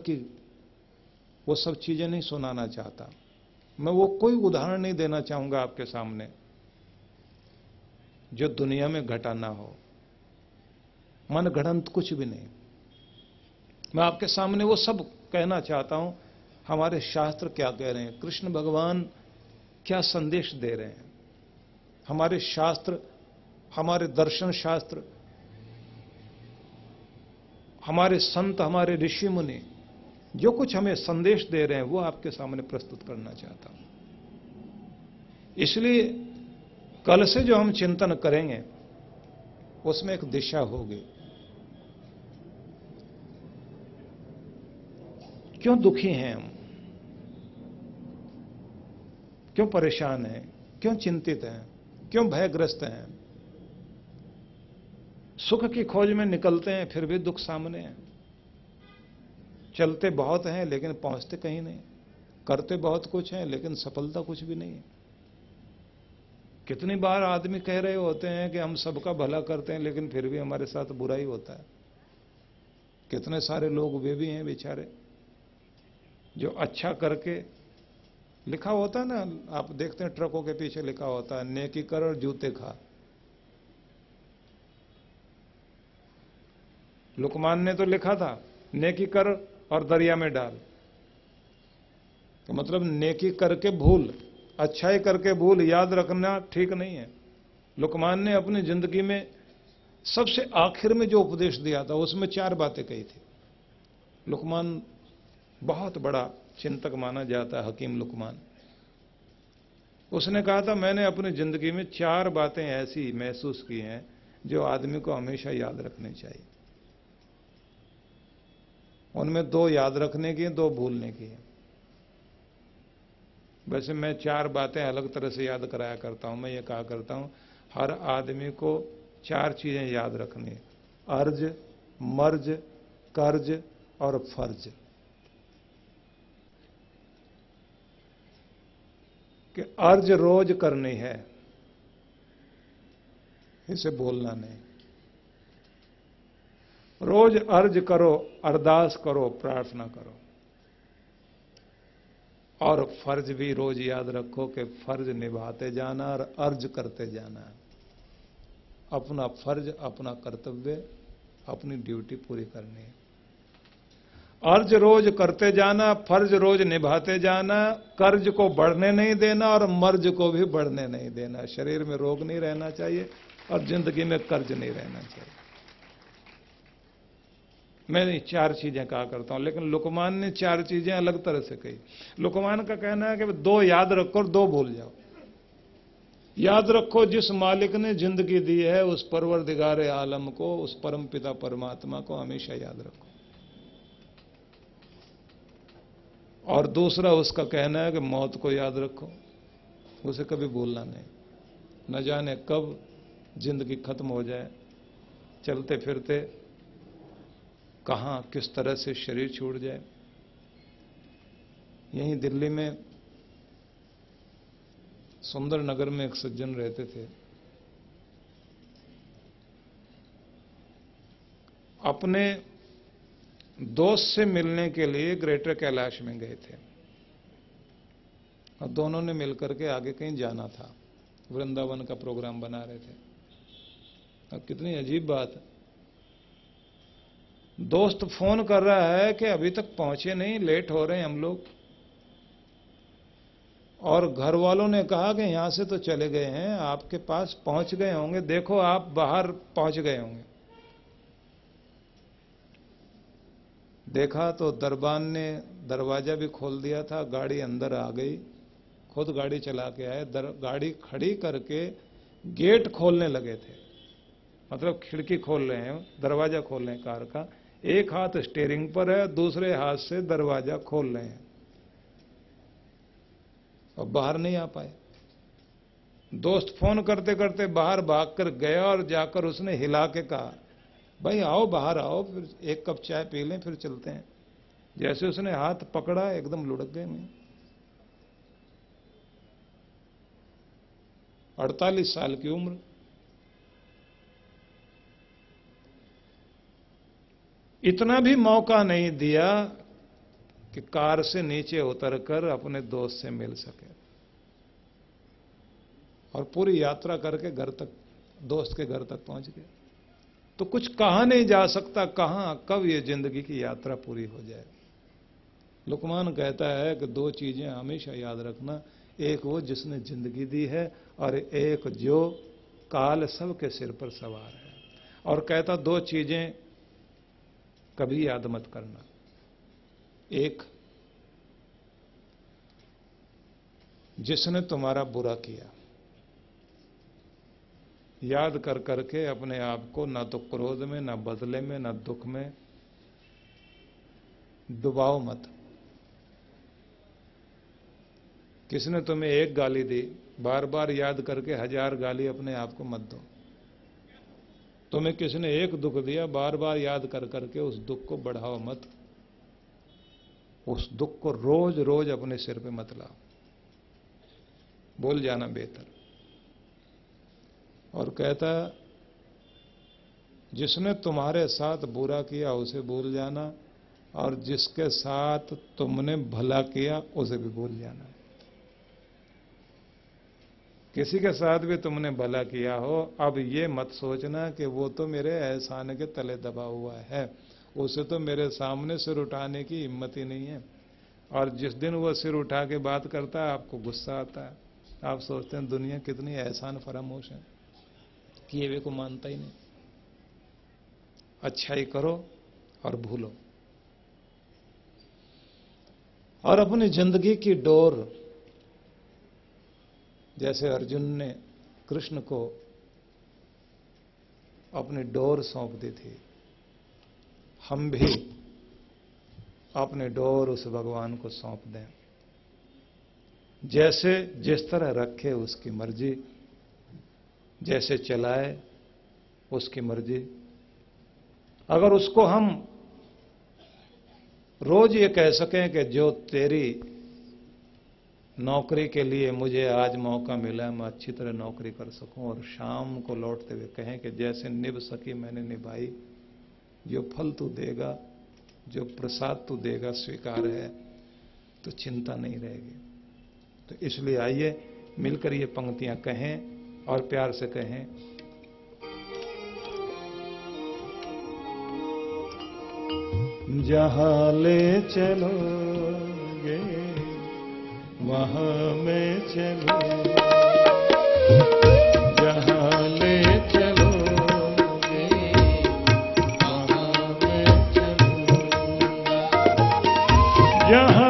की वो सब चीजें नहीं सुनाना चाहता। मैं वो कोई उदाहरण नहीं देना चाहूंगा आपके सामने जो दुनिया में घटा ना हो, मन गढ़ंत कुछ भी नहीं। मैं आपके सामने वो सब कहना चाहता हूं, हमारे शास्त्र क्या कह रहे हैं, कृष्ण भगवान क्या संदेश दे रहे हैं, हमारे शास्त्र, हमारे दर्शन शास्त्र, हमारे संत, हमारे ऋषि मुनि जो कुछ हमें संदेश दे रहे हैं वो आपके सामने प्रस्तुत करना चाहता हूं। इसलिए कल से जो हम चिंतन करेंगे उसमें एक दिशा होगी। क्यों दुखी हैं हम, क्यों परेशान हैं, क्यों चिंतित हैं, क्यों भयग्रस्त हैं? सुख की खोज में निकलते हैं फिर भी दुख सामने है। चलते बहुत हैं लेकिन पहुंचते कहीं नहीं, करते बहुत कुछ हैं लेकिन सफलता कुछ भी नहीं है। कितनी बार आदमी कह रहे होते हैं कि हम सबका भला करते हैं लेकिन फिर भी हमारे साथ बुरा ही होता है। कितने सारे लोग वे भी हैं बेचारे जो अच्छा करके, लिखा होता है ना, आप देखते हैं ट्रकों के पीछे लिखा होता है नेकी कर और जूते खा। लुकमान ने तो लिखा था नेकी कर और दरिया में डाल, तो मतलब नेकी करके भूल, अच्छाई करके भूल, याद रखना ठीक नहीं है। लुकमान ने अपनी जिंदगी में सबसे आखिर में जो उपदेश दिया था उसमें 4 बातें कही थी। लुकमान बहुत बड़ा चिंतक माना जाता है, हकीम लुकमान। उसने कहा था मैंने अपनी जिंदगी में 4 बातें ऐसी महसूस की हैं जो आदमी को हमेशा याद रखनी चाहिए। उनमें 2 याद रखने की, 2 भूलने की है। वैसे मैं 4 बातें अलग तरह से याद कराया करता हूं। मैं ये कहा करता हूं हर आदमी को 4 चीजें याद रखनी है, अर्ज, मर्ज, कर्ज और फर्ज। कि अर्ज रोज करनी है, इसे बोलना नहीं। रोज अर्ज करो, अरदास करो, प्रार्थना करो। और फर्ज भी रोज याद रखो कि फर्ज निभाते जाना और अर्ज करते जाना। अपना फर्ज, अपना कर्तव्य, अपनी ड्यूटी पूरी करनी है। अर्ज रोज करते जाना, फर्ज रोज निभाते जाना, कर्ज को बढ़ने नहीं देना और मर्ज को भी बढ़ने नहीं देना। शरीर में रोग नहीं रहना चाहिए और जिंदगी में कर्ज नहीं रहना चाहिए। मैं 4 चीजें कहा करता हूं, लेकिन लुकमान ने 4 चीजें अलग तरह से कही। लुकमान का कहना है कि 2 याद रखो और 2 भूल जाओ। याद रखो जिस मालिक ने जिंदगी दी है उस परवरदिगार आलम को, उस परम पिता परमात्मा को हमेशा याद रखो। और दूसरा उसका कहना है कि मौत को याद रखो, उसे कभी भूलना नहीं। न जाने कब जिंदगी खत्म हो जाए, चलते फिरते कहां किस तरह से शरीर छूट जाए। यहीं दिल्ली में सुंदर नगर में एक सज्जन रहते थे। अपने दोस्त से मिलने के लिए ग्रेटर कैलाश में गए थे और दोनों ने मिलकर के आगे कहीं जाना था, वृंदावन का प्रोग्राम बना रहे थे। अब कितनी अजीब बात है, दोस्त फोन कर रहा है कि अभी तक पहुंचे नहीं, लेट हो रहे हैं हम लोग। और घर वालों ने कहा कि यहां से तो चले गए हैं, आपके पास पहुंच गए होंगे, देखो आप बाहर पहुंच गए होंगे। देखा तो दरबान ने दरवाजा भी खोल दिया था, गाड़ी अंदर आ गई, खुद गाड़ी चला के आए, गाड़ी खड़ी करके गेट खोलने लगे थे। मतलब खिड़की खोल रहे हैं, दरवाजा खोल रहे हैं कार का, एक हाथ स्टीयरिंग पर है, दूसरे हाथ से दरवाजा खोल रहे हैं और बाहर नहीं आ पाए। दोस्त फोन करते करते बाहर भागकर गया और जाकर उसने हिला के कहा भाई आओ, बाहर आओ, फिर एक कप चाय पी लें, फिर चलते हैं। जैसे उसने हाथ पकड़ा एकदम लुढ़क गए। मैं 48 साल की उम्र, इतना भी मौका नहीं दिया कि कार से नीचे उतरकर अपने दोस्त से मिल सके, और पूरी यात्रा करके घर तक, दोस्त के घर तक पहुंच गए। तो कुछ कहा नहीं जा सकता कहां कब ये जिंदगी की यात्रा पूरी हो जाए। लुकमान कहता है कि दो चीजें हमेशा याद रखना, एक वो जिसने जिंदगी दी है, और एक जो काल सबके सिर पर सवार है। और कहता दो चीजें कभी याद मत करना, एक जिसने तुम्हारा बुरा किया, याद कर करके अपने आप को ना तो क्रोध में, ना बदले में, ना दुख में डुबाओ मत। किसने तुम्हें एक गाली दी, बार बार याद करके 1000 गाली अपने आप को मत दो। तुम्हें किसने एक दुख दिया, बार बार याद कर करके उस दुख को बढ़ाओ मत। उस दुख को रोज रोज अपने सिर पे मत लाओ, भूल जाना बेहतर। और कहता जिसने तुम्हारे साथ बुरा किया उसे भूल जाना, और जिसके साथ तुमने भला किया उसे भी भूल जाना। किसी के साथ भी तुमने भला किया हो, अब ये मत सोचना कि वो तो मेरे एहसान के तले दबा हुआ है, उसे तो मेरे सामने सिर उठाने की हिम्मत ही नहीं है। और जिस दिन वो सिर उठा के बात करता है आपको गुस्सा आता है, आप सोचते हैं दुनिया कितनी एहसान फरामोश है, किए हुए को मानता ही नहीं। अच्छाई करो और भूलो, और अपनी जिंदगी की डोर, जैसे अर्जुन ने कृष्ण को अपनी डोर सौंप दी थी, हम भी अपने डोर उस भगवान को सौंप दें। जैसे जिस तरह रखे उसकी मर्जी, जैसे चलाए उसकी मर्जी। अगर उसको हम रोज ये कह सकें कि जो तेरी नौकरी के लिए मुझे आज मौका मिला, मैं अच्छी तरह नौकरी कर सकूं, और शाम को लौटते हुए कहें कि जैसे निभ सकी मैंने निभाई, जो फल तू देगा, जो प्रसाद तू देगा स्वीकार है, तो चिंता नहीं रहेगी। तो इसलिए आइए मिलकर ये पंक्तियां कहें और प्यार से कहें। जहां ले चलोगे वहां मैं चलूंगा, जहां ले चलोगे वहां मैं चलूंगा, जहां